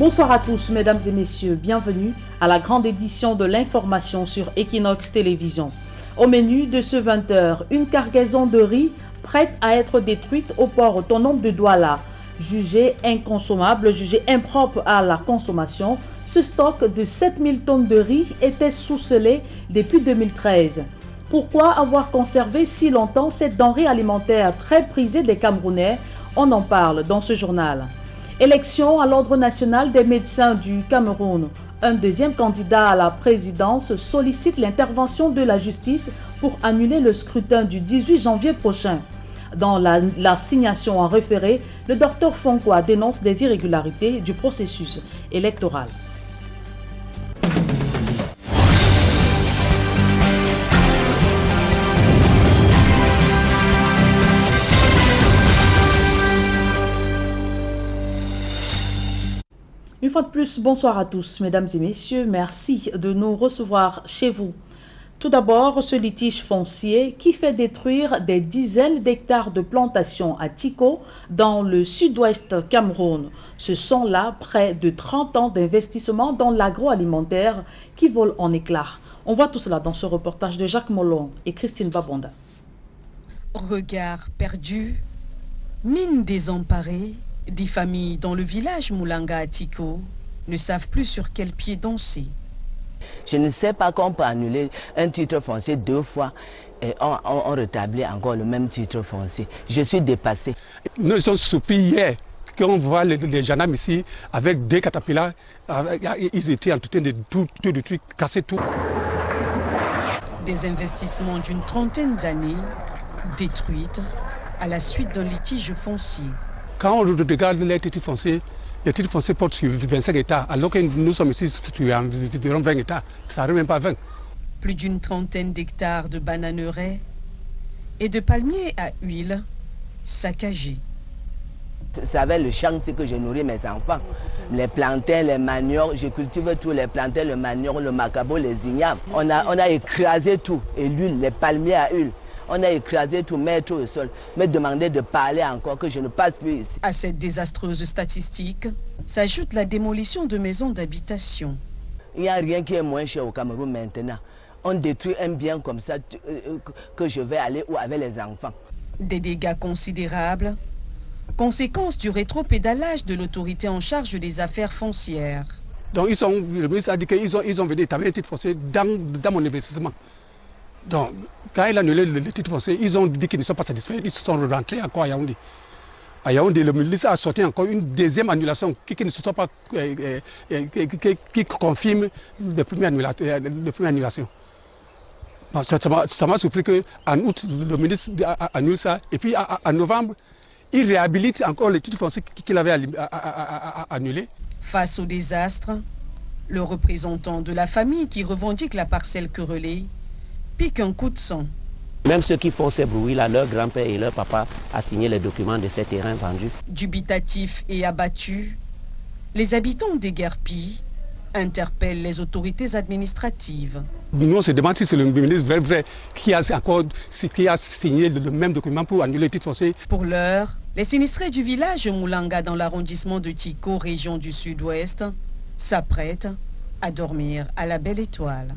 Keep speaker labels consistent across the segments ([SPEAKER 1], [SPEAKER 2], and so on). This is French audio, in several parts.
[SPEAKER 1] Bonsoir à tous, mesdames et messieurs. Bienvenue à la grande édition de l'information sur Equinox Télévision. Au menu de ce 20h, une cargaison de riz prête à être détruite au port autonome de Douala. Jugé inconsommable, jugé impropre à la consommation, ce stock de 7000 tonnes de riz était sous-scellé depuis 2013. Pourquoi avoir conservé si longtemps cette denrée alimentaire très prisée des Camerounais? On en parle dans ce journal. Élection à l'ordre national des médecins du Cameroun. Un deuxième candidat à la présidence sollicite l'intervention de la justice pour annuler le scrutin du 18 janvier prochain. Dans l'assignation en référé, le docteur Fonkwa dénonce des irrégularités du processus électoral. Une fois de plus, bonsoir à tous, mesdames et messieurs. Merci de nous recevoir chez vous. Tout d'abord, ce litige foncier qui fait détruire des dizaines d'hectares de plantations à Tiko, dans le sud-ouest Cameroun. Ce sont là près de 30 ans d'investissement dans l'agroalimentaire qui volent en éclats. On voit tout cela dans ce reportage de Jacques Molon et Christine Babonda.
[SPEAKER 2] Regard perdu, mine désemparée, des familles dans le village Moulanga à Tiko ne savent plus sur quel pied danser.
[SPEAKER 3] Je ne sais pas qu'on peut annuler un titre foncier 2 fois et on rétablit encore le même titre foncier. Je suis dépassé.
[SPEAKER 4] Nous sommes surpris hier qu'on voit les gendarmes ici avec des catapillars. Ils étaient en train de tout détruire, casser tout.
[SPEAKER 2] Des investissements d'une trentaine d'années détruites à la suite d'un litige foncier.
[SPEAKER 4] Quand on regarde les titres fonciers portent sur 25 hectares, alors que nous sommes ici sur environ 20 hectares. Ça n'arrive même pas à 20.
[SPEAKER 2] Plus d'une trentaine d'hectares de bananeraies et de palmiers à huile saccagés.
[SPEAKER 3] C'est avec le champ que je nourris mes enfants. Les plantains, les maniocs, je cultive tous les plantains, le manioc, le macabo, les ignames. On a écrasé tout, et l'huile, les palmiers à huile. On a écrasé tout, mettre au sol, me demander de parler encore, que je ne passe plus ici.
[SPEAKER 2] À cette désastreuse statistique s'ajoute la démolition de maisons d'habitation.
[SPEAKER 3] Il n'y a rien qui est moins cher au Cameroun maintenant. On détruit un bien comme ça que je vais aller où avec les enfants.
[SPEAKER 2] Des dégâts considérables, conséquence du rétropédalage de l'autorité en charge des affaires foncières.
[SPEAKER 4] Donc le ministre a dit qu'ils ont venu établir un titre foncier dans mon investissement. Donc, quand il a annulé le titre foncier, ils ont dit qu'ils ne sont pas satisfaits, ils se sont rentrés encore à Yaoundé. À Yaoundé, le ministre a sorti encore une deuxième annulation qui ne se sont pas qui confirme la première annulation. Bon, ça m'a surpris qu'en août, le ministre annule ça, et puis en novembre, il réhabilite encore le titre foncier qu'il avait annulé.
[SPEAKER 2] Face au désastre, le représentant de la famille qui revendique la parcelle querellée pique un coup de sang.
[SPEAKER 5] Même ceux qui font ces bruits-là, leur grand-père et leur papa a signé les documents de ces terrains vendus.
[SPEAKER 2] Dubitatifs et abattus, les habitants d'Eguerpi interpellent les autorités administratives.
[SPEAKER 4] Nous, on se demande si c'est le ministre vrai qui a signé le même document pour annuler le titre foncier.
[SPEAKER 2] Pour l'heure, les sinistrés du village Moulanga dans l'arrondissement de Tiko, région du sud-ouest, s'apprêtent à dormir à la belle étoile.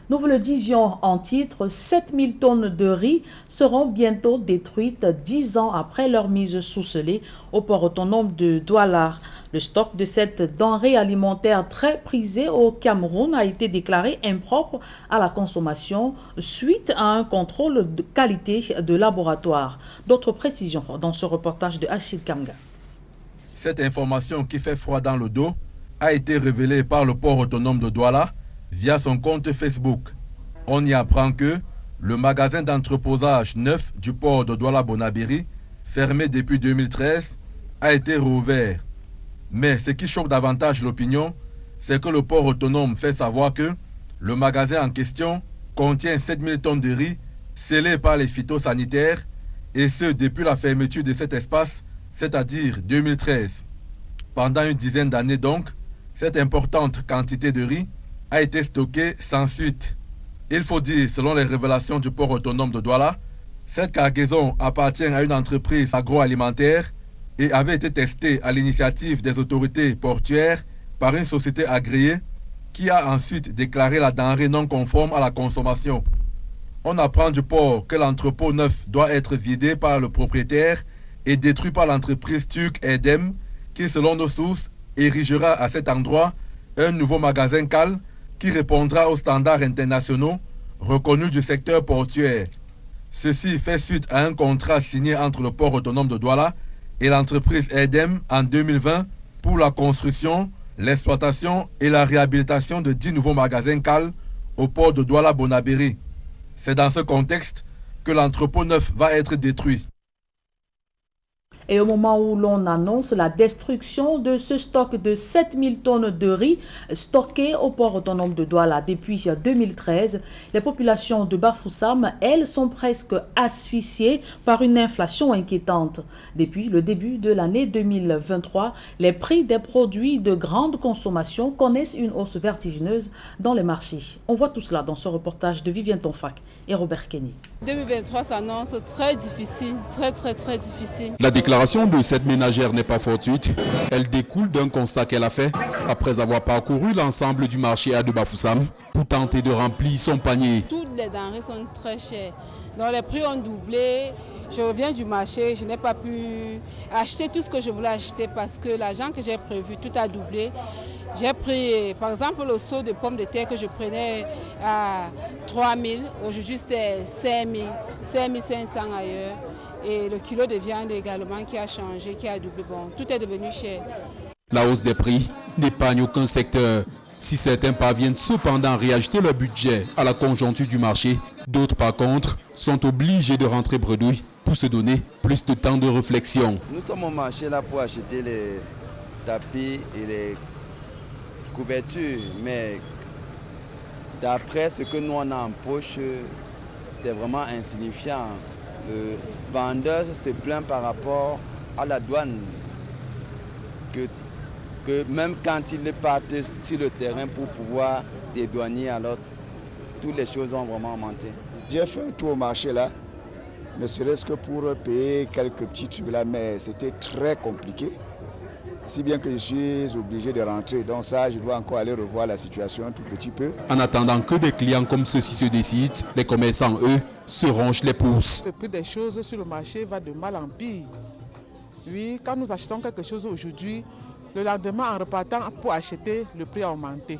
[SPEAKER 1] Nous vous le disions en titre, 7000 tonnes de riz seront bientôt détruites 10 ans après leur mise sous scellé au port autonome de Douala. Le stock de cette denrée alimentaire très prisée au Cameroun a été déclaré impropre à la consommation suite à un contrôle de qualité de laboratoire. D'autres précisions dans ce reportage de Achille Kamga.
[SPEAKER 6] Cette information qui fait froid dans le dos a été révélée par le port autonome de Douala via son compte Facebook. On y apprend que le magasin d'entreposage neuf du port de Douala-Bonabiri, fermé depuis 2013, a été rouvert. Mais ce qui choque davantage l'opinion, c'est que le port autonome fait savoir que le magasin en question contient 7000 tonnes de riz scellées par les phytosanitaires, et ce depuis la fermeture de cet espace, c'est-à-dire 2013. Pendant une dizaine d'années donc, cette importante quantité de riz a été stocké sans suite. Il faut dire, selon les révélations du port autonome de Douala, cette cargaison appartient à une entreprise agroalimentaire et avait été testé à l'initiative des autorités portuaires par une société agréée qui a ensuite déclaré la denrée non conforme à la consommation. On apprend du port que l'entrepôt neuf doit être vidé par le propriétaire et détruit par l'entreprise turque Erdem qui, selon nos sources, érigera à cet endroit un nouveau magasin CAL qui répondra aux standards internationaux reconnus du secteur portuaire. Ceci fait suite à un contrat signé entre le port autonome de Douala et l'entreprise Erdem en 2020 pour la construction, l'exploitation et la réhabilitation de 10 nouveaux magasins CAL au port de Douala-Bonabéry. C'est dans ce contexte que l'entrepôt neuf va être détruit.
[SPEAKER 1] Et au moment où l'on annonce la destruction de ce stock de 7000 tonnes de riz stocké au port autonome de Douala depuis 2013, les populations de Bafoussam, elles, sont presque asphyxiées par une inflation inquiétante. Depuis le début de l'année 2023, les prix des produits de grande consommation connaissent une hausse vertigineuse dans les marchés. On voit tout cela dans ce reportage de Viviane Tonfac et Robert Kenny.
[SPEAKER 7] 2023 s'annonce très difficile, très difficile.
[SPEAKER 8] La déclaration de cette ménagère n'est pas fortuite. Elle découle d'un constat qu'elle a fait après avoir parcouru l'ensemble du marché à de Bafoussam pour tenter de remplir son panier.
[SPEAKER 7] Toutes les denrées sont très chères. Donc les prix ont doublé. Je reviens du marché, je n'ai pas pu acheter tout ce que je voulais acheter parce que l'argent que j'ai prévu, tout a doublé. J'ai pris, par exemple, le seau de pommes de terre que je prenais à 3 000. Aujourd'hui, c'était 5 000, 5 500 ailleurs. Et le kilo de viande également qui a changé, qui a doublé. Bon, tout est devenu cher.
[SPEAKER 8] La hausse des prix n'épargne aucun secteur. Si certains parviennent cependant à réajuster leur budget à la conjoncture du marché, d'autres par contre sont obligés de rentrer bredouille pour se donner plus de temps de réflexion.
[SPEAKER 9] Nous sommes au marché là pour acheter les tapis et les couvertures, mais d'après ce que nous on a en poche, c'est vraiment insignifiant. Le vendeur se plaint par rapport à la douane, que même quand il part sur le terrain pour pouvoir dédouaner, alors toutes les choses ont vraiment augmenté.
[SPEAKER 10] J'ai fait un tour au marché là, ne serait-ce que pour payer quelques petits trucs là, mais c'était très compliqué. Si bien que je suis obligé de rentrer. Donc ça, je dois encore aller revoir la situation un tout petit peu.
[SPEAKER 8] En attendant que des clients comme ceux-ci se décident, les commerçants, eux, se rongent les pouces.
[SPEAKER 11] Le prix des choses sur le marché va de mal en pire. Oui, quand nous achetons quelque chose aujourd'hui, le lendemain, en repartant pour acheter, le prix a augmenté.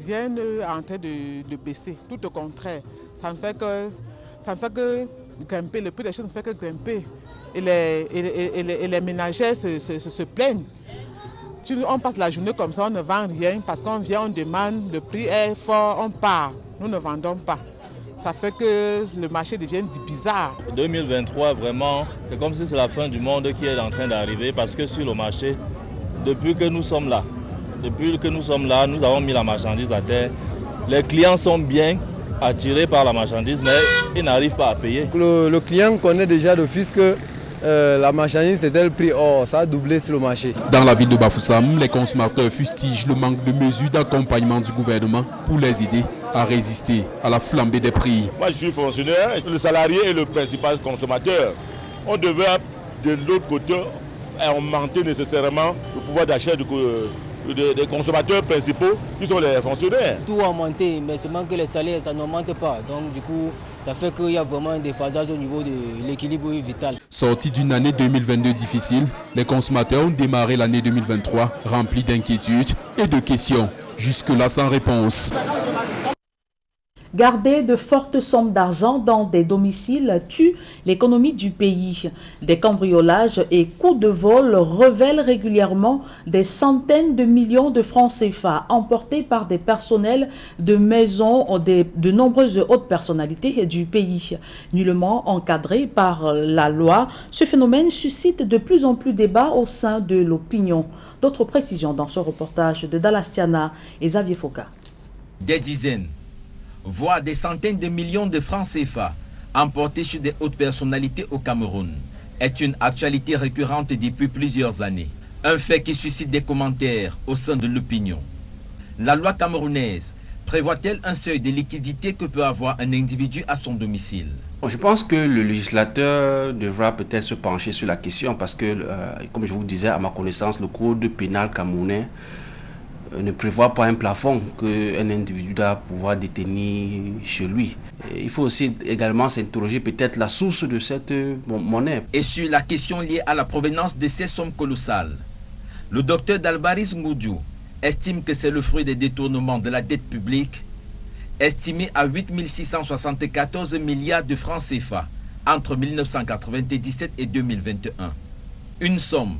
[SPEAKER 11] Rien n'est en train de baisser, tout au contraire. Ça ne fait que grimper, le prix des choses ne fait que grimper. Et les ménagères se plaignent. On passe la journée comme ça, on ne vend rien parce qu'on vient, on demande, le prix est fort, on part. Nous ne vendons pas. Ça fait que le marché devient bizarre.
[SPEAKER 12] 2023, vraiment, c'est comme si c'est la fin du monde qui est en train d'arriver parce que sur le marché, depuis que nous sommes là, nous avons mis la marchandise à terre. Les clients sont bien attirés par la marchandise, mais ils n'arrivent pas à payer.
[SPEAKER 13] Le client connaît déjà d'office que la marchandise c'était le prix, ça a doublé sur le marché.
[SPEAKER 8] Dans la ville de Bafoussam, les consommateurs fustigent le manque de mesures d'accompagnement du gouvernement pour les aider à résister à la flambée des prix.
[SPEAKER 14] Moi je suis fonctionnaire, le salarié est le principal consommateur. On devait de l'autre côté augmenter nécessairement le pouvoir d'achat des consommateurs principaux qui sont les fonctionnaires.
[SPEAKER 15] Tout a augmenté, mais seulement que les salaires ça n'augmente pas. Donc du coup, ça fait qu'il y a vraiment un déphasage au niveau de l'équilibre vital.
[SPEAKER 8] Sortis d'une année 2022 difficile, les consommateurs ont démarré l'année 2023 remplis d'inquiétudes et de questions, jusque-là sans réponse.
[SPEAKER 1] Garder de fortes sommes d'argent dans des domiciles tue l'économie du pays. Des cambriolages et coups de vol révèlent régulièrement des centaines de millions de francs CFA emportés par des personnels de maisons de nombreuses hautes personnalités du pays. Nullement encadré par la loi, ce phénomène suscite de plus en plus débat au sein de l'opinion. D'autres précisions dans ce reportage de Dalastiana et Xavier Foka.
[SPEAKER 16] Des dizaines, voire des centaines de millions de francs CFA emportés chez des hautes personnalités au Cameroun est une actualité récurrente depuis plusieurs années. Un fait qui suscite des commentaires au sein de l'opinion. La loi camerounaise prévoit-elle un seuil de liquidité que peut avoir un individu à son domicile?
[SPEAKER 17] Je pense que le législateur devra peut-être se pencher sur la question parce que, comme je vous disais, à ma connaissance, le code pénal camerounais ne prévoit pas un plafond qu'un individu doit pouvoir détenir chez lui. Et il faut aussi également s'interroger peut-être la source de cette monnaie.
[SPEAKER 16] Et sur la question liée à la provenance de ces sommes colossales, le docteur Dalbaris Ngoudjou estime que c'est le fruit des détournements de la dette publique, estimé à 8 674 milliards de francs CFA entre 1997 et 2021. Une somme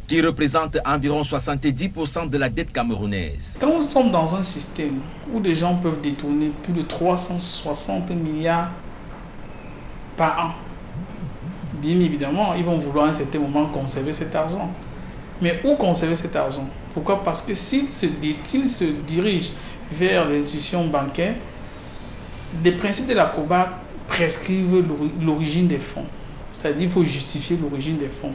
[SPEAKER 16] qui représente environ 70% de la dette camerounaise.
[SPEAKER 18] Quand nous sommes dans un système où des gens peuvent détourner plus de 360 milliards par an, bien évidemment, ils vont vouloir à un certain moment conserver cet argent. Mais où conserver cet argent? Pourquoi? Parce que s'ils se dirigent vers les institutions bancaires, les principes de la COBAC prescrivent l'origine des fonds. C'est-à-dire qu'il faut justifier l'origine des fonds.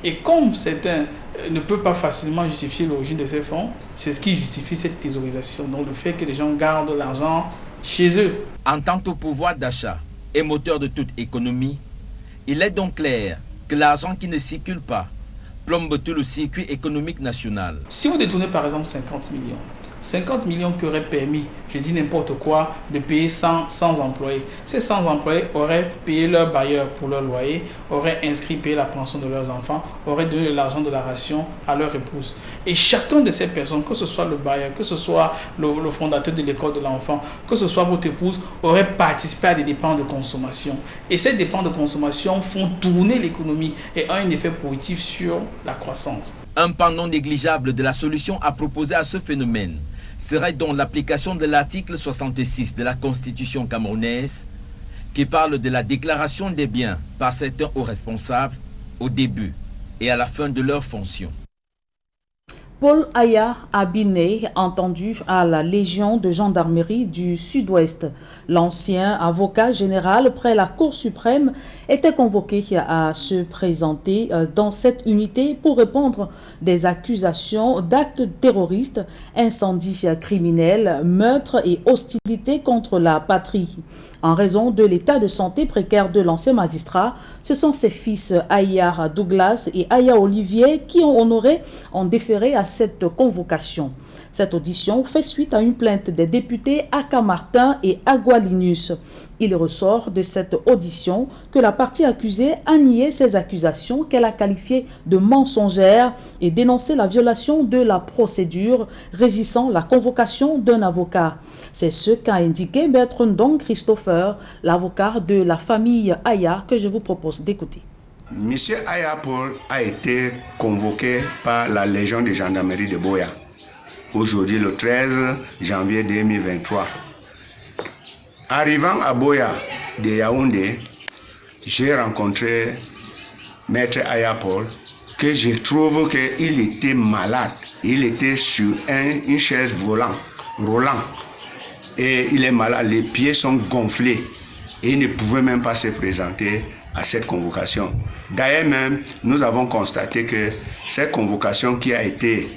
[SPEAKER 18] Et comme certains ne peuvent pas facilement justifier l'origine de ces fonds, c'est ce qui justifie cette thésaurisation. Donc le fait que les gens gardent l'argent chez eux.
[SPEAKER 16] En tant que pouvoir d'achat et moteur de toute économie, il est donc clair que l'argent qui ne circule pas plombe tout le circuit économique national.
[SPEAKER 18] Si vous détournez par exemple 50 millions qui auraient permis, je dis n'importe quoi, de payer 100 employés. Ces 100 employés auraient payé leur bailleur pour leur loyer, auraient inscrit payer la pension de leurs enfants, auraient donné l'argent de la ration à leur épouse. Et chacun de ces personnes, que ce soit le bailleur, que ce soit le fondateur de l'école de l'enfant, que ce soit votre épouse, aurait participé à des dépenses de consommation. Et ces dépenses de consommation font tourner l'économie et ont un effet positif sur la croissance.
[SPEAKER 16] Un pan non négligeable de la solution à proposer à ce phénomène serait donc l'application de l'article 66 de la Constitution camerounaise qui parle de la déclaration des biens par certains hauts responsables au début et à la fin de leur fonction.
[SPEAKER 1] Paul Aya Abiné, entendu à la Légion de gendarmerie du Sud-Ouest. L'ancien avocat général près la Cour suprême était convoqué à se présenter dans cette unité pour répondre des accusations d'actes terroristes, incendies criminels, meurtres et hostilités contre la patrie. En raison de l'état de santé précaire de l'ancien magistrat, ce sont ses fils Aya Douglas et Aya Olivier qui ont déféré à cette convocation. Cette audition fait suite à une plainte des députés Aka Martin et Agualinus. Il ressort de cette audition que la partie accusée a nié ces accusations qu'elle a qualifiées de mensongères et dénoncé la violation de la procédure régissant la convocation d'un avocat. C'est ce qu'a indiqué Maître Ndong Christopher, l'avocat de la famille Aya, que je vous propose d'écouter.
[SPEAKER 19] Monsieur Aya Paul a été convoqué par la Légion de gendarmerie de Boya, aujourd'hui le 13 janvier 2023. Arrivant à Boya de Yaoundé, j'ai rencontré Maître Aya Paul, que je trouve qu'il était malade. Il était sur une chaise roulant. Et il est malade, les pieds sont gonflés. Et il ne pouvait même pas se présenter à cette convocation. D'ailleurs même, nous avons constaté que cette convocation qui a été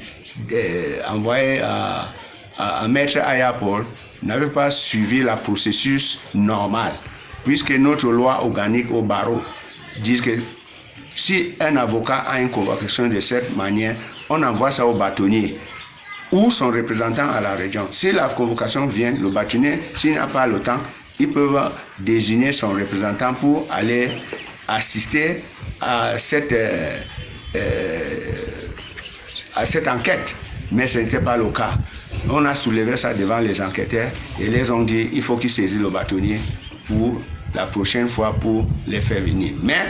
[SPEAKER 19] envoyée à Maître Aya Paul n'avait pas suivi le processus normal, puisque notre loi organique au barreau dit que si un avocat a une convocation de cette manière, on envoie ça au bâtonnier ou son représentant à la région. Si la convocation vient, le bâtonnier, s'il n'a pas le temps, ils peuvent désigner son représentant pour aller assister à cette enquête. Mais ce n'était pas le cas. On a soulevé ça devant les enquêteurs et les ont dit il faut qu'ils saisissent le bâtonnier pour la prochaine fois pour les faire venir. Mais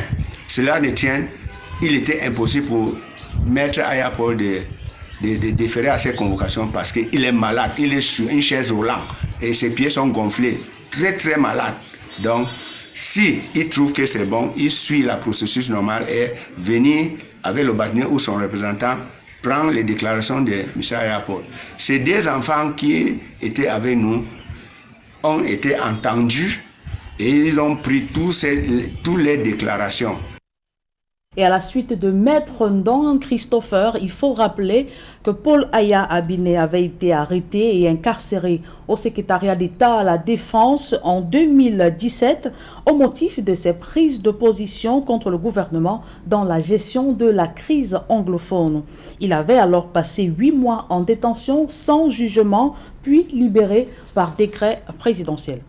[SPEAKER 19] cela ne tient, il était impossible pour Maître Aya Paul de déférer à cette convocation parce qu'il est malade, il est sur une chaise roulante et ses pieds sont gonflés, très très malade. Donc, si il trouve que c'est bon, il suit le processus normal et venir avec le bâtonnier ou son représentant prendre les déclarations de M. Aya Paul. Ces deux enfants qui étaient avec nous ont été entendus et ils ont pris toutes les déclarations.
[SPEAKER 1] Et à la suite de Maître Ndong Christopher, il faut rappeler que Paul Aya Abiné avait été arrêté et incarcéré au secrétariat d'État à la Défense en 2017 au motif de ses prises de position contre le gouvernement dans la gestion de la crise anglophone. Il avait alors passé 8 mois en détention sans jugement, puis libéré par décret présidentiel.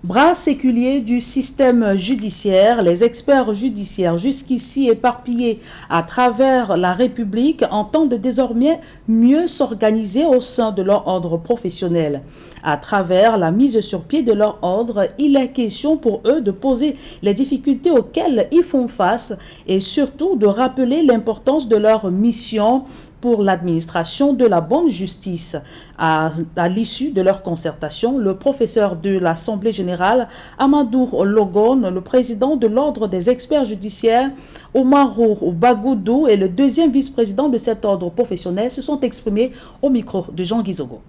[SPEAKER 1] Bras séculier du système judiciaire, les experts judiciaires jusqu'ici éparpillés à travers la République entendent désormais mieux s'organiser au sein de leur ordre professionnel. À travers la mise sur pied de leur ordre, il est question pour eux de poser les difficultés auxquelles ils font face et surtout de rappeler l'importance de leur mission pour l'administration de la bonne justice. À l'issue de leur concertation, le professeur de l'Assemblée générale, Amadou Logon, le président de l'Ordre des experts judiciaires, Omarou Bagoudou, et le deuxième vice-président de cet ordre professionnel se sont exprimés au micro de Jean Guizogo.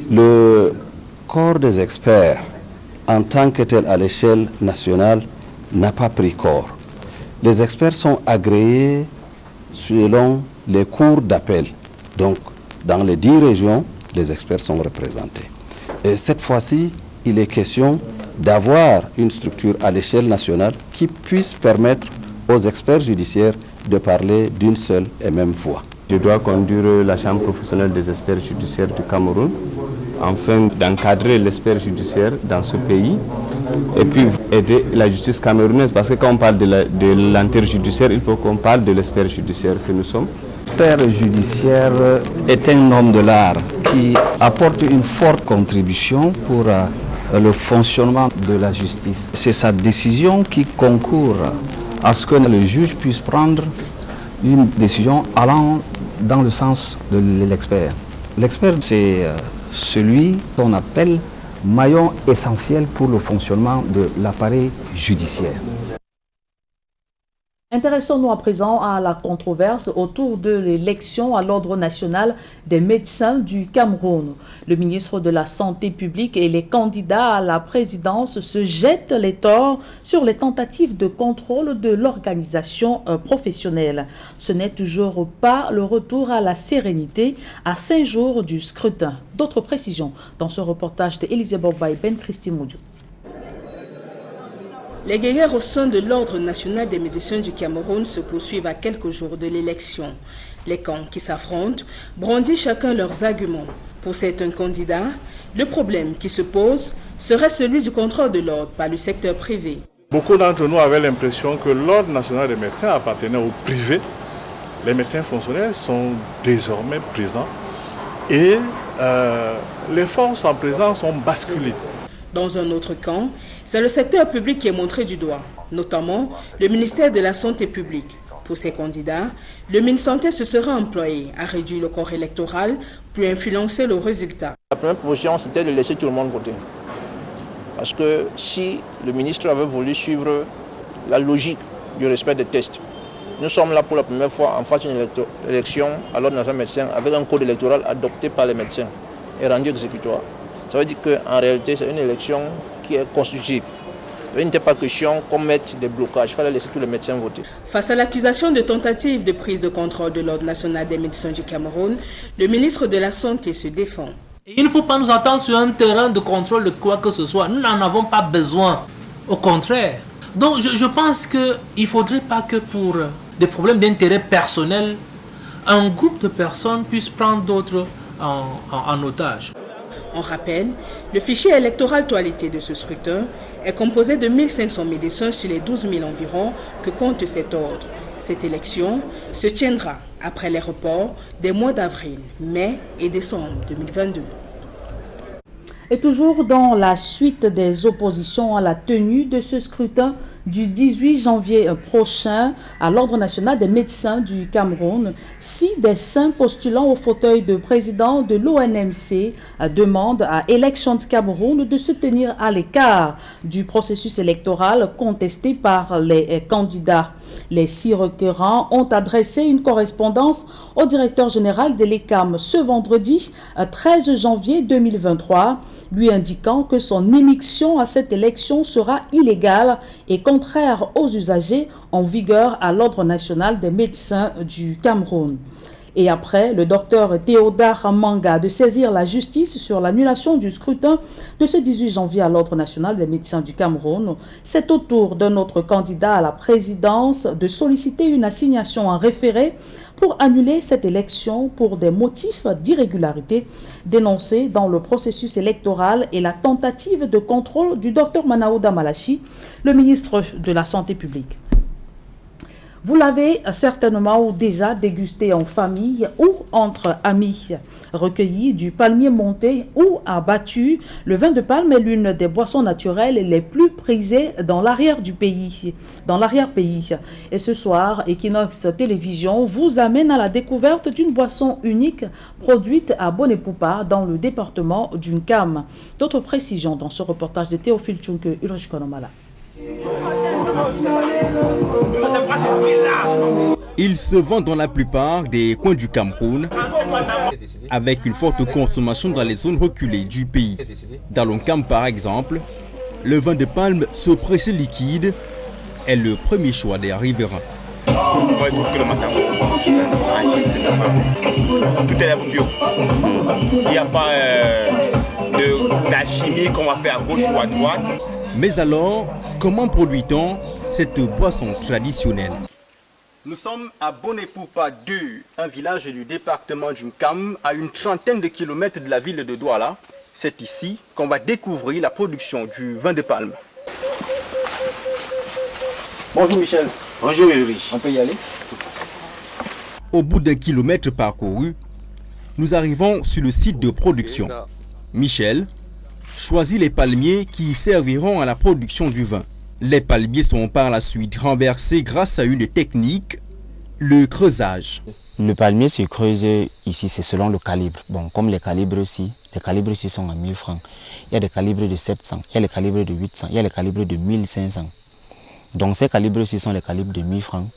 [SPEAKER 20] Le corps des experts, en tant que tel à l'échelle nationale, n'a pas pris corps. Les experts sont agréés selon les cours d'appel. Donc, dans les 10 régions, les experts sont représentés. Et cette fois-ci, il est question d'avoir une structure à l'échelle nationale qui puisse permettre aux experts judiciaires de parler d'une seule et même voix.
[SPEAKER 21] Je dois conduire la Chambre professionnelle des experts judiciaires du Cameroun afin d'encadrer l'expert judiciaire dans ce pays et puis aider la justice camerounaise, parce que quand on parle de l'interjudiciaire, il faut qu'on parle de l'expert judiciaire que nous sommes.
[SPEAKER 22] L'expert judiciaire est un homme de l'art qui apporte une forte contribution pour le fonctionnement de la justice. C'est sa décision qui concourt à ce que le juge puisse prendre une décision allant dans le sens de l'expert. L'expert, c'est celui qu'on appelle maillon essentiel pour le fonctionnement de l'appareil judiciaire.
[SPEAKER 1] Intéressons-nous à présent à la controverse autour de l'élection à l'Ordre national des médecins du Cameroun. Le ministre de la Santé publique et les candidats à la présidence se jettent les torts sur les tentatives de contrôle de l'organisation professionnelle. Ce n'est toujours pas le retour à la sérénité à 5 jours du scrutin. D'autres précisions dans ce reportage de Élisée Bogba et Ben Christy Moudiou.
[SPEAKER 23] Les guerrières au sein de l'Ordre national des médecins du Cameroun se poursuivent à quelques jours de l'élection. Les camps qui s'affrontent brandissent chacun leurs arguments. Pour certains candidats, le problème qui se pose serait celui du contrôle de l'ordre par le secteur privé.
[SPEAKER 24] Beaucoup d'entre nous avaient l'impression que l'Ordre national des médecins appartenait au privé. Les médecins fonctionnaires sont désormais présents et les forces en présence ont basculé.
[SPEAKER 23] Dans un autre camp, c'est le secteur public qui est montré du doigt, notamment le ministère de la Santé publique. Pour ces candidats, le MinSanté se sera employé à réduire le corps électoral pour influencer le résultat.
[SPEAKER 25] La première position, c'était de laisser tout le monde voter. Parce que si le ministre avait voulu suivre la logique du respect des tests, nous sommes là pour la première fois en face d'une élection à l'Ordre national des médecins avec un code électoral adopté par les médecins et rendu exécutoire. Ça veut dire qu'en réalité, c'est une élection qui est constitutive. Il n'était pas question qu'on mette des blocages, il fallait laisser tous les médecins voter.
[SPEAKER 23] Face à l'accusation de tentative de prise de contrôle de l'Ordre national des médecins du Cameroun, le ministre de la Santé se défend.
[SPEAKER 26] Il ne faut pas nous attendre sur un terrain de contrôle de quoi que ce soit. Nous n'en avons pas besoin. Au contraire. Donc je pense qu'il ne faudrait pas que pour des problèmes d'intérêt personnel, un groupe de personnes puisse prendre d'autres en otage.
[SPEAKER 23] On rappelle, le fichier électoral toiletté de ce scrutin est composé de 1500 médecins sur les 12 000 environ que compte cet ordre. Cette élection se tiendra après les reports des mois d'avril, mai et décembre 2022.
[SPEAKER 1] Et toujours dans la suite des oppositions à la tenue de ce scrutin du 18 janvier prochain à l'Ordre national des médecins du Cameroun, 6 des 5 postulants au fauteuil de président de l'ONMC demandent à Elections Cameroun de se tenir à l'écart du processus électoral contesté par les candidats. Les 6 requérants ont adressé une correspondance au directeur général de l'ECAM ce vendredi 13 janvier 2023. lui indiquant que son émission à cette élection sera illégale et contraire aux usagers en vigueur à l'Ordre national des médecins du Cameroun. Et après le docteur Théodore Manga de saisir la justice sur l'annulation du scrutin de ce 18 janvier à l'Ordre national des médecins du Cameroun, c'est au tour d'un autre candidat à la présidence de solliciter une assignation en référé pour annuler cette élection pour des motifs d'irrégularité dénoncés dans le processus électoral et la tentative de contrôle du docteur Manaouda Malachi, le ministre de la Santé publique. Vous l'avez certainement déjà dégusté en famille ou entre amis. Recueilli du palmier monté ou abattu, le vin de palme est l'une des boissons naturelles les plus prisées dans l'arrière-pays. Et ce soir, Equinox Télévision vous amène à la découverte d'une boisson unique produite à Bonepoupa dans le département du Nkam. D'autres précisions dans ce reportage de Théophile Tchunke Ulrich Konomala.
[SPEAKER 2] Il se vend dans la plupart des coins du Cameroun avec une forte consommation dans les zones reculées du pays. Dans l'Onkam par exemple, le vin de palme se pressé liquide est le premier choix des riverains.
[SPEAKER 3] Moi, je trouve que le matin, tout est bio. Il n'y a pas d'alchimie qu'on va faire à gauche ou à droite.
[SPEAKER 2] Mais alors, comment produit-on cette boisson traditionnelle? Nous sommes à Bonepoupa 2, un village du département du Nkam, à une trentaine de kilomètres de la ville de Douala. C'est ici qu'on va découvrir la production du vin de palme. Bonjour Michel.
[SPEAKER 3] Bonjour Ulrich.
[SPEAKER 2] On peut y aller? Au bout d'un kilomètre parcouru, nous arrivons sur le site de production. Michel choisit les palmiers qui serviront à la production du vin. Les palmiers sont par la suite renversés grâce à une technique, le creusage.
[SPEAKER 4] Le palmier se creuse ici, c'est selon le calibre. Bon, comme les calibres ici sont à 1000 francs. Il y a des calibres de 700, il y a les calibres de 800, il y a les calibres de 1500. Donc ces calibres-ci sont les calibres de 1000 francs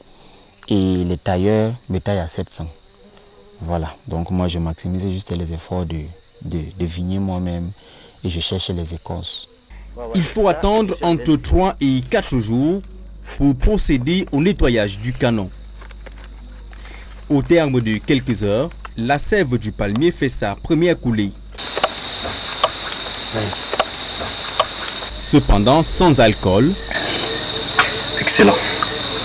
[SPEAKER 4] et les tailleurs me taillent à 700. Voilà, donc moi je maximise juste les efforts de vigner moi-même et je cherche les écorces.
[SPEAKER 2] Il faut attendre entre 3 et 4 jours pour procéder au nettoyage du canon. Au terme de quelques heures, la sève du palmier fait sa première coulée. Cependant, sans alcool.
[SPEAKER 3] Excellent.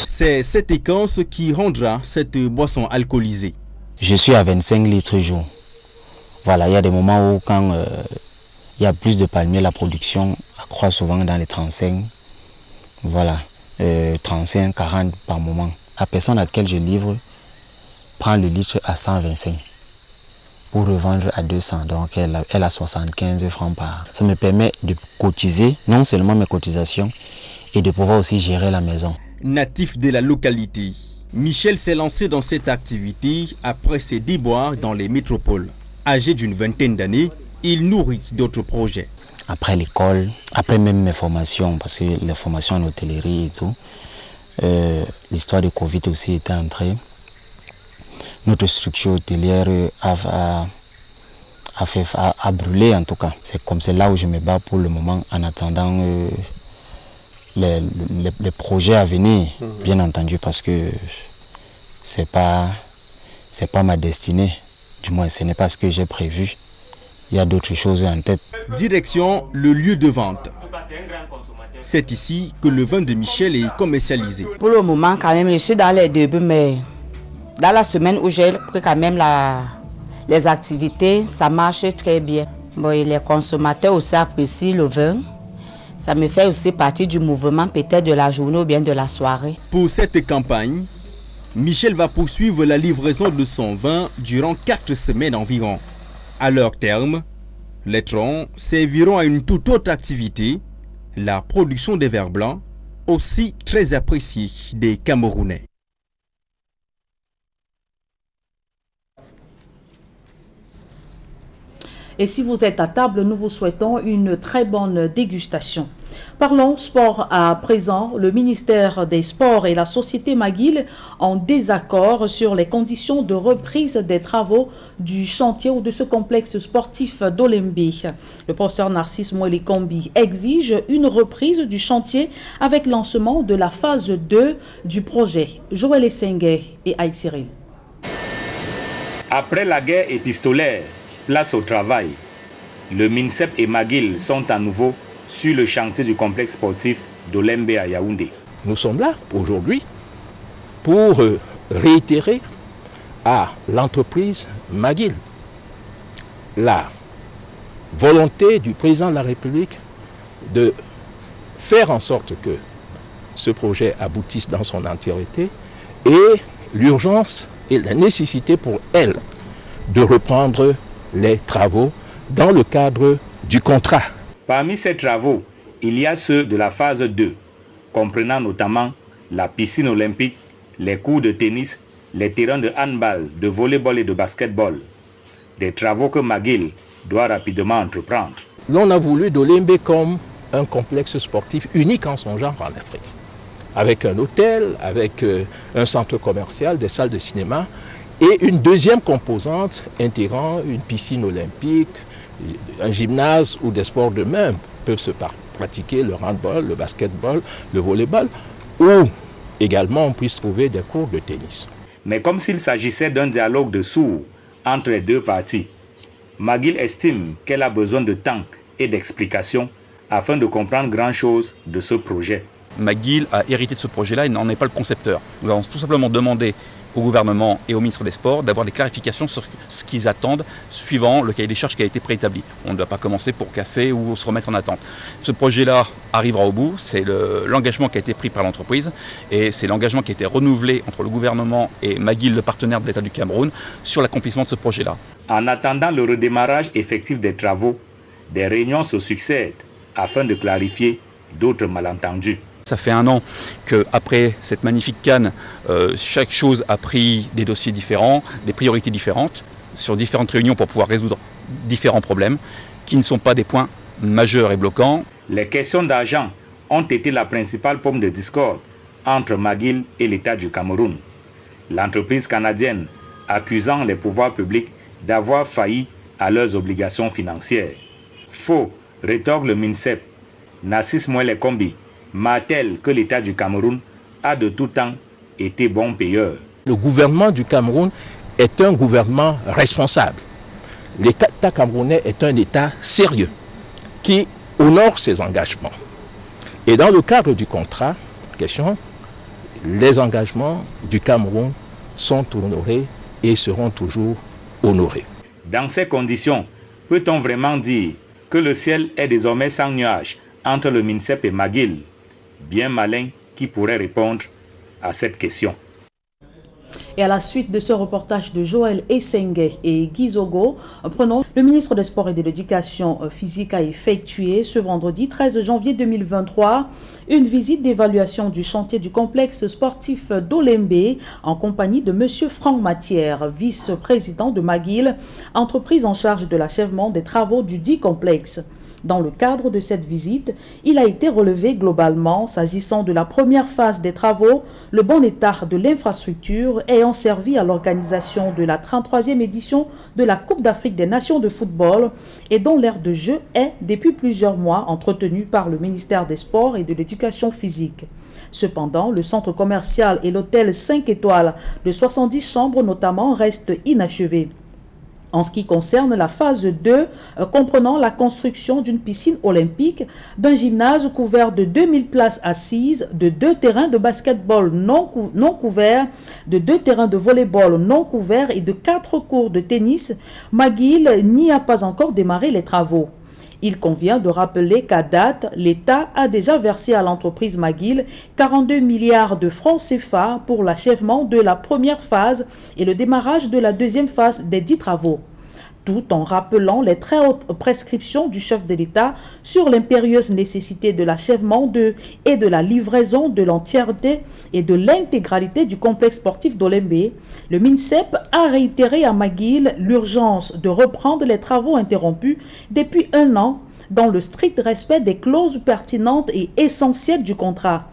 [SPEAKER 2] C'est cette écorce qui rendra cette boisson alcoolisée.
[SPEAKER 4] Je suis à 25 litres jour. Voilà, il y a des moments où quand il y a plus de palmiers, la production accroît souvent dans les 35. Voilà, 35, 40 par moment. La personne à laquelle je livre prend le litre à 125 pour revendre à 200. Donc elle a 75 francs par. Ça me permet de cotiser, non seulement mes cotisations, et de pouvoir aussi gérer la maison.
[SPEAKER 2] Natif de la localité, Michel s'est lancé dans cette activité après ses déboires dans les métropoles. Âgé d'une vingtaine d'années, il nourrit d'autres projets.
[SPEAKER 4] Après l'école, après même mes formations, parce que les formations en hôtellerie et tout, l'histoire de Covid aussi était entrée. Notre structure hôtelière a brûlé en tout cas. C'est comme c'est là où je me bats pour le moment en attendant les projets à venir, bien entendu, parce que c'est pas ma destinée. Du moins, ce n'est pas ce que j'ai prévu. Il y a d'autres choses en tête.
[SPEAKER 2] Direction le lieu de vente. C'est ici que le vin de Michel est commercialisé.
[SPEAKER 5] Pour le moment, quand même, je suis dans les débuts, mais dans la semaine où j'ai pris quand même les activités, ça marche très bien. Bon, et les consommateurs aussi apprécient le vin. Ça me fait aussi partie du mouvement peut-être de la journée ou bien de la soirée.
[SPEAKER 2] Pour cette campagne, Michel va poursuivre la livraison de son vin durant 4 semaines environ. À leur terme, les troncs serviront à une toute autre activité, la production des verres blancs, aussi très appréciée des Camerounais.
[SPEAKER 1] Et si vous êtes à table, nous vous souhaitons une très bonne dégustation. Parlons sport à présent. Le ministère des Sports et la société McGill en désaccord sur les conditions de reprise des travaux du chantier ou de ce complexe sportif d'Olembe. Le professeur Narcisse Mwelikombi exige une reprise du chantier avec lancement de la phase 2 du projet. Joël Essengue et Aït Cyril.
[SPEAKER 3] Après la guerre épistolaire, place au travail. Le MINSEP et McGill sont à nouveau sur le chantier du complexe sportif d'Olembe à Yaoundé.
[SPEAKER 6] Nous sommes là aujourd'hui pour réitérer à l'entreprise McGill la volonté du président de la République de faire en sorte que ce projet aboutisse dans son entièreté et l'urgence et la nécessité pour elle de reprendre les travaux dans le cadre du contrat.
[SPEAKER 3] Parmi ces travaux, il y a ceux de la phase 2, comprenant notamment la piscine olympique, les courts de tennis, les terrains de handball, de volleyball et de basketball. Des travaux que McGill doit rapidement entreprendre.
[SPEAKER 6] L'on a voulu d'Olembe comme un complexe sportif unique en son genre en Afrique, avec un hôtel, avec un centre commercial, des salles de cinéma et une deuxième composante intégrant une piscine olympique, un gymnase où des sports de main peuvent se pratiquer, le handball, le basketball, le volleyball, ou également on puisse trouver des cours de tennis.
[SPEAKER 3] Mais comme s'il s'agissait d'un dialogue de sourds entre les deux parties, McGill estime qu'elle a besoin de temps et d'explications afin de comprendre grand-chose de ce projet.
[SPEAKER 7] McGill a hérité de ce projet-là et n'en est pas le concepteur. Nous avons tout simplement demandé au gouvernement et au ministre des Sports d'avoir des clarifications sur ce qu'ils attendent suivant le cahier des charges qui a été préétabli. On ne doit pas commencer pour casser ou se remettre en attente. Ce projet-là arrivera au bout, c'est l'engagement qui a été pris par l'entreprise et c'est l'engagement qui a été renouvelé entre le gouvernement et McGill, le partenaire de l'État du Cameroun, sur l'accomplissement de ce projet-là.
[SPEAKER 3] En attendant le redémarrage effectif des travaux, des réunions se succèdent afin de clarifier d'autres malentendus.
[SPEAKER 7] Ça fait 1 an qu'après cette magnifique canne, chaque chose a pris des dossiers différents, des priorités différentes, sur différentes réunions pour pouvoir résoudre différents problèmes qui ne sont pas des points majeurs et bloquants.
[SPEAKER 3] Les questions d'argent ont été la principale pomme de discorde entre McGill et l'État du Cameroun. L'entreprise canadienne accusant les pouvoirs publics d'avoir failli à leurs obligations financières. Faux, rétorque le MINSEP. Narcisse Mwelikombi martèle que l'État du Cameroun a de tout temps été bon payeur.
[SPEAKER 6] Le gouvernement du Cameroun est un gouvernement responsable. L'État camerounais est un État sérieux qui honore ses engagements. Et dans le cadre du contrat, les engagements du Cameroun sont honorés et seront toujours honorés.
[SPEAKER 3] Dans ces conditions, peut-on vraiment dire que le ciel est désormais sans nuages entre le MINSEP et McGill? Bien malin qui pourrait répondre à cette question.
[SPEAKER 1] Et à la suite de ce reportage de Joël Essengue et Gizogo, prenons le ministre des Sports et de l'Éducation physique a effectué ce vendredi 13 janvier 2023 une visite d'évaluation du chantier du complexe sportif d'Olembe en compagnie de M. Franck Matière, vice-président de McGill, entreprise en charge de l'achèvement des travaux du dit complexe. Dans le cadre de cette visite, il a été relevé globalement, s'agissant de la première phase des travaux, le bon état de l'infrastructure ayant servi à l'organisation de la 33e édition de la Coupe d'Afrique des Nations de football et dont l'aire de jeu est, depuis plusieurs mois, entretenue par le ministère des Sports et de l'Éducation physique. Cependant, le centre commercial et l'hôtel 5 étoiles de 70 chambres notamment restent inachevés. En ce qui concerne la phase 2, comprenant la construction d'une piscine olympique, d'un gymnase couvert de 2000 places assises, de 2 terrains de basketball non couverts, de 2 terrains de volleyball non couverts et de 4 cours de tennis, McGill n'y a pas encore démarré les travaux. Il convient de rappeler qu'à date, l'État a déjà versé à l'entreprise McGill 42 milliards de francs CFA pour l'achèvement de la première phase et le démarrage de la deuxième phase des 10 travaux. tout en rappelant les très hautes prescriptions du chef de l'État sur l'impérieuse nécessité de l'achèvement et de la livraison de l'entièreté et de l'intégralité du complexe sportif d'Olembe. Le MINSEP a réitéré à McGill l'urgence de reprendre les travaux interrompus depuis 1 an dans le strict respect des clauses pertinentes et essentielles du contrat.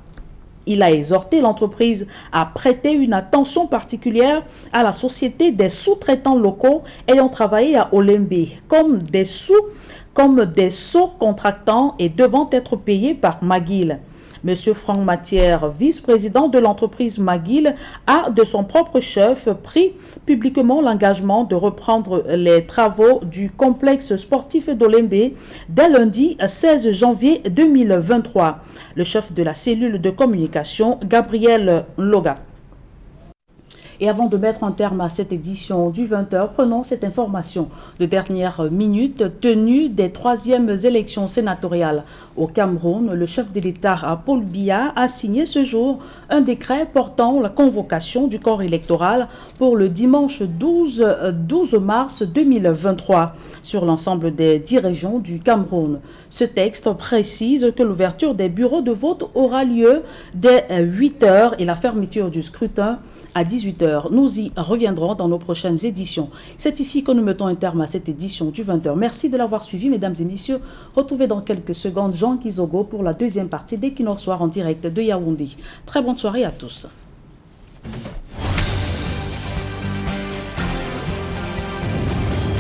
[SPEAKER 1] Il a exhorté l'entreprise à prêter une attention particulière à la société des sous-traitants locaux ayant travaillé à Olembe comme des sous-contractants et devant être payés par McGill. Monsieur Franck Matière, vice-président de l'entreprise McGill, a de son propre chef pris publiquement l'engagement de reprendre les travaux du complexe sportif d'Olembe dès lundi 16 janvier 2023. Le chef de la cellule de communication, Gabriel Loga. Et avant de mettre un terme à cette édition du 20h, prenons cette information de dernière minute. Tenue des 3e élections sénatoriales au Cameroun, le chef de l'État, Paul Biya, a signé ce jour un décret portant la convocation du corps électoral pour le dimanche 12 mars 2023 sur l'ensemble des 10 régions du Cameroun. Ce texte précise que l'ouverture des bureaux de vote aura lieu dès 8h et la fermeture du scrutin à 18h. Nous y reviendrons dans nos prochaines éditions. C'est ici que nous mettons un terme à cette édition du 20h. Merci de l'avoir suivi, mesdames et messieurs. Retrouvez dans quelques secondes Jean Kizogo pour la deuxième partie d'Equinox Soir en direct de Yaoundé. Très bonne soirée à tous.